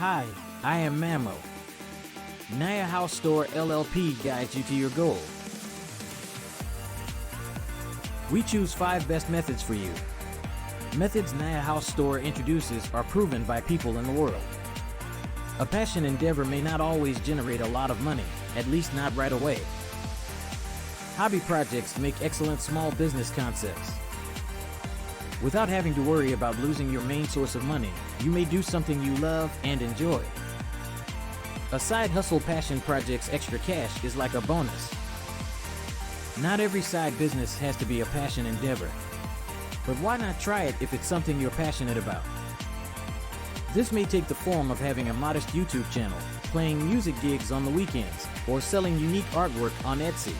Hi, I am Mamo. Naya House Store LLP guides you to your goal. We choose 5 best methods for you. Methods Naya House Store introduces are proven by people in the world. A passion endeavor may not always generate a lot of money, at least not right away. Hobby projects make excellent small business concepts. Without having to worry about losing your main source of money, you may do something you love and enjoy. A side hustle passion project's extra cash is like a bonus. Not every side business has to be a passion endeavor. But why not try it if it's something you're passionate about? This may take the form of having a modest YouTube channel, playing music gigs on the weekends, or selling unique artwork on Etsy.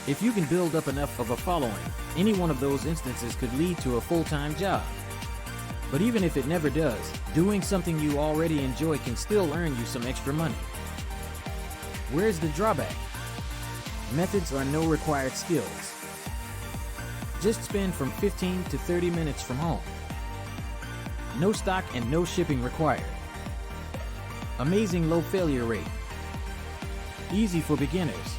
If you can build up enough of a following, any one of those instances could lead to a full-time job. But even if it never does, doing something you already enjoy can still earn you some extra money. Where's the drawback? Methods are no required skills. Just spend from 15 to 30 minutes from home. No stock and no shipping required. Amazing low failure rate. Easy for beginners.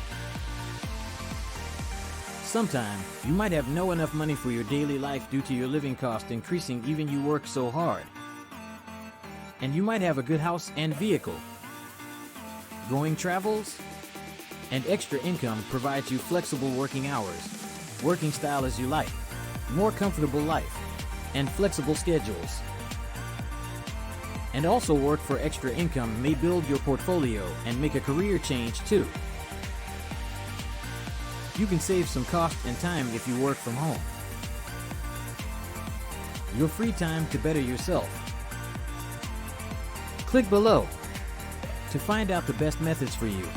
Sometime, you might have no enough money for your daily life due to your living cost increasing even you work so hard. And you might have a good house and vehicle. Going travels? And extra income provides you flexible working hours, working style as you like, more comfortable life, and flexible schedules. And also work for extra income may build your portfolio and make a career change too. You can save some cost and time if you work from home. Your free time to better yourself. Click below to find out the best methods for you.